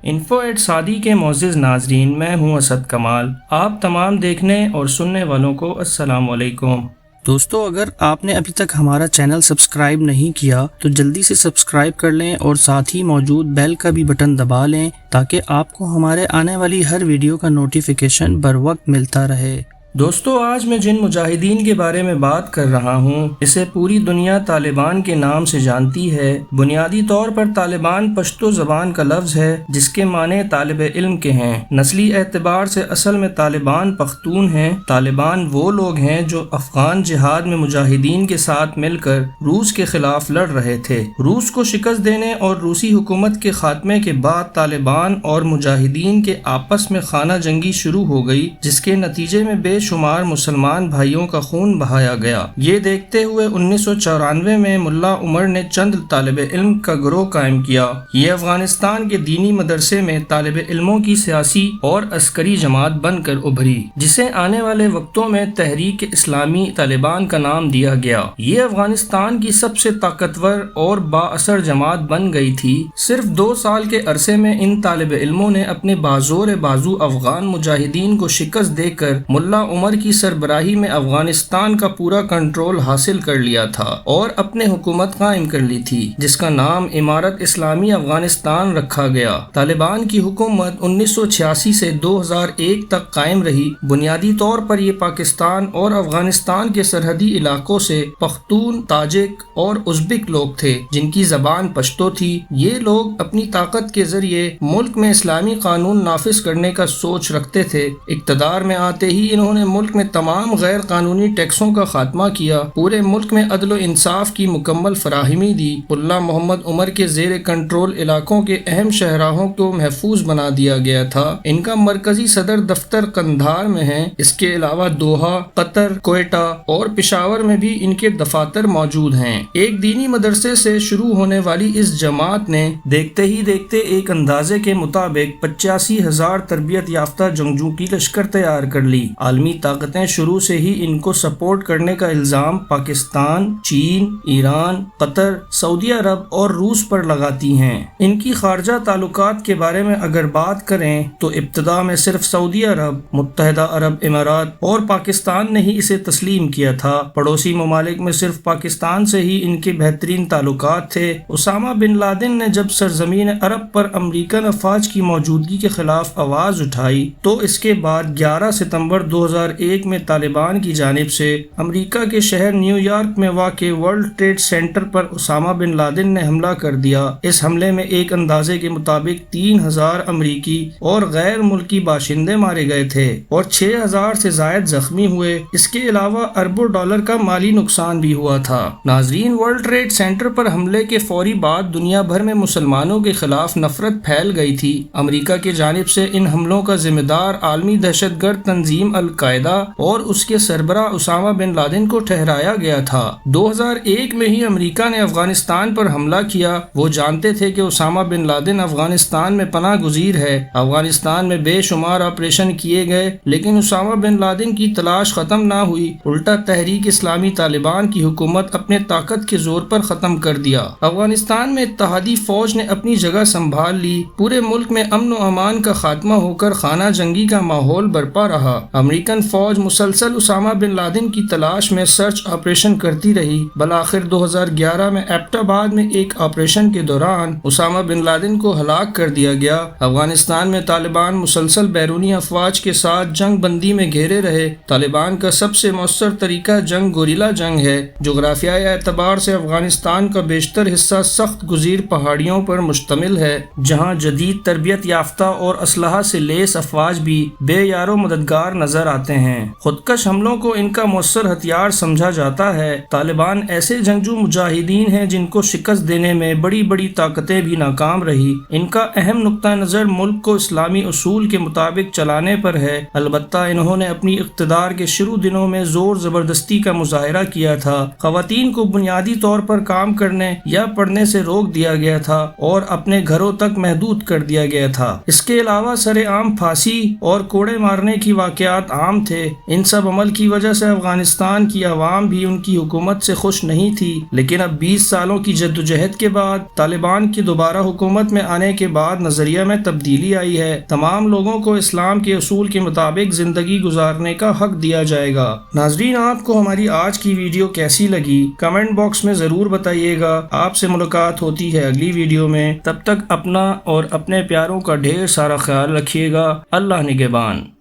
info@saadi کے معزز ناظرین، میں ہوں اسد کمال۔ آپ تمام دیکھنے اور سننے والوں کو السلام علیکم۔ دوستو، اگر آپ نے ابھی تک ہمارا چینل سبسکرائب نہیں کیا تو جلدی سے سبسکرائب کر لیں اور ساتھ ہی موجود بیل کا بھی بٹن دبا لیں تاکہ آپ کو ہمارے آنے والی ہر ویڈیو کا نوٹیفیکیشن بر وقت ملتا رہے۔ دوستو، آج میں جن مجاہدین کے بارے میں بات کر رہا ہوں اسے پوری دنیا طالبان کے نام سے جانتی ہے۔ بنیادی طور پر طالبان پشتو زبان کا لفظ ہے جس کے معنی طالب علم کے ہیں۔ نسلی اعتبار سے اصل میں طالبان پختون ہیں۔ طالبان وہ لوگ ہیں جو افغان جہاد میں مجاہدین کے ساتھ مل کر روس کے خلاف لڑ رہے تھے۔ روس کو شکست دینے اور روسی حکومت کے خاتمے کے بعد طالبان اور مجاہدین کے آپس میں خانہ جنگی شروع ہو گئی، جس کے نتیجے میں بے شمار مسلمان بھائیوں کا خون بہایا گیا۔ یہ دیکھتے ہوئے 1994 میں ملا عمر نے چند طالب علم کا گروہ قائم کیا۔ یہ افغانستان کے دینی مدرسے میں طالب علموں کی سیاسی اور عسکری جماعت بن کر ابھری، جسے آنے والے وقتوں میں تحریک اسلامی طالبان کا نام دیا گیا۔ یہ افغانستان کی سب سے طاقتور اور با اثر جماعت بن گئی تھی۔ صرف 2 سال کے عرصے میں ان طالب علموں نے اپنے بازور بازو افغان مجاہدین کو شکست دے کر ملا عمر کی سربراہی میں افغانستان کا پورا کنٹرول حاصل کر لیا تھا اور اپنے حکومت قائم کر لی تھی، جس کا نام امارت اسلامی افغانستان رکھا گیا۔ طالبان کی حکومت 1986 سے 2001 تک قائم رہی۔ بنیادی طور پر یہ پاکستان اور افغانستان کے سرحدی علاقوں سے پختون، تاجک اور ازبک لوگ تھے جن کی زبان پشتو تھی۔ یہ لوگ اپنی طاقت کے ذریعے ملک میں اسلامی قانون نافذ کرنے کا سوچ رکھتے تھے۔ اقتدار میں آتے ہی انہوں نے ملک میں تمام غیر قانونی ٹیکسوں کا خاتمہ کیا، پورے ملک میں عدل و انصاف کی مکمل فراہمی دی، ملا محمد عمر کے زیر کنٹرول علاقوں کے اہم شہراہوں کو محفوظ بنا دیا گیا تھا۔ ان کا مرکزی صدر دفتر قندھار میں ہے۔ اس کے علاوہ دوحہ، قطر، کوئٹہ اور پشاور میں بھی ان کے دفاتر موجود ہیں۔ ایک دینی مدرسے سے شروع ہونے والی اس جماعت نے دیکھتے ہی دیکھتے ایک اندازے کے مطابق 85,000 تربیت یافتہ جنگجو کی لشکر تیار کر لی۔ عالمی طاقتیں شروع سے ہی ان کو سپورٹ کرنے کا الزام پاکستان، چین، ایران، قطر، سعودی عرب اور روس پر لگاتی ہیں۔ ان کی خارجہ تعلقات کے بارے میں اگر بات کریں تو ابتدا میں صرف سعودی عرب، متحدہ عرب امارات اور پاکستان نے ہی اسے تسلیم کیا تھا۔ پڑوسی ممالک میں صرف پاکستان سے ہی ان کے بہترین تعلقات تھے۔ اسامہ بن لادن نے جب سرزمین عرب پر امریکن افواج کی موجودگی کے خلاف آواز اٹھائی تو اس کے بعد 11 ستمبر 2001 میں طالبان کی جانب سے امریکہ کے شہر نیو یارک میں واقع ورلڈ ٹریڈ سینٹر پر اسامہ بن لادن نے حملہ کر دیا۔ اس حملے میں ایک اندازے کے مطابق 3,000 امریکی اور غیر ملکی باشندے مارے گئے تھے اور 6,000 سے زائد زخمی ہوئے۔ اس کے علاوہ اربوں ڈالر کا مالی نقصان بھی ہوا تھا۔ ناظرین، ورلڈ ٹریڈ سینٹر پر حملے کے فوری بعد دنیا بھر میں مسلمانوں کے خلاف نفرت پھیل گئی تھی۔ امریکہ کی جانب سے ان حملوں کا ذمہ دار عالمی دہشت گرد تنظیم القاعدہ اور اس کے سربراہ اسامہ بن لادن کو ٹھہرایا گیا تھا۔ 2001 میں ہی امریکہ نے افغانستان پر حملہ کیا۔ وہ جانتے تھے کہ اسامہ بن لادن افغانستان میں پناہ گزیر ہے۔ افغانستان میں بے شمار آپریشن کیے گئے لیکن اسامہ بن لادن کی تلاش ختم نہ ہوئی۔ الٹا تحریک اسلامی طالبان کی حکومت اپنے طاقت کے زور پر ختم کر دیا۔ افغانستان میں اتحادی فوج نے اپنی جگہ سنبھال لی۔ پورے ملک میں امن و امان کا خاتمہ ہو کر خانہ جنگی کا ماحول برپا رہا۔ امریکن فوج مسلسل اسامہ بن لادن کی تلاش میں سرچ آپریشن کرتی رہی۔ بالآخر 2011 میں ایبٹ آباد میں ایک آپریشن کے دوران اسامہ بن لادن کو ہلاک کر دیا گیا۔ افغانستان میں طالبان مسلسل بیرونی افواج کے ساتھ جنگ بندی میں گھیرے رہے۔ طالبان کا سب سے مؤثر طریقہ جنگ گوریلا جنگ ہے۔ جغرافیائی اعتبار سے افغانستان کا بیشتر حصہ سخت گزیر پہاڑیوں پر مشتمل ہے، جہاں جدید تربیت یافتہ اور اسلحہ سے لیس افواج بھی بے یار و مددگار نظر آتے ہیں۔ خودکش حملوں کو ان کا مؤثر ہتھیار سمجھا جاتا ہے۔ طالبان ایسے جنگجو مجاہدین ہیں جن کو شکست دینے میں بڑی بڑی طاقتیں بھی ناکام رہی۔ ان کا اہم نقطہ نظر ملک کو اسلامی اصول کے مطابق چلانے پر ہے۔ البتہ انہوں نے اپنی اقتدار کے شروع دنوں میں زور زبردستی کا مظاہرہ کیا تھا۔ خواتین کو بنیادی طور پر کام کرنے یا پڑھنے سے روک دیا گیا تھا اور اپنے گھروں تک محدود کر دیا گیا تھا۔ اس کے علاوہ سر عام پھانسی اور کوڑے مارنے کی واقعات عام عام تھے۔ ان سب عمل کی وجہ سے افغانستان کی عوام بھی ان کی حکومت سے خوش نہیں تھی، لیکن اب 20 سالوں کی جدوجہد کے بعد طالبان کی دوبارہ حکومت میں آنے کے بعد نظریہ میں تبدیلی آئی ہے۔ تمام لوگوں کو اسلام کے اصول کے مطابق زندگی گزارنے کا حق دیا جائے گا۔ ناظرین، آپ کو ہماری آج کی ویڈیو کیسی لگی کمنٹ باکس میں ضرور بتائیے گا۔ آپ سے ملاقات ہوتی ہے اگلی ویڈیو میں، تب تک اپنا اور اپنے پیاروں کا ڈھیر سارا خیال رکھیے گا۔ اللہ نگہبان۔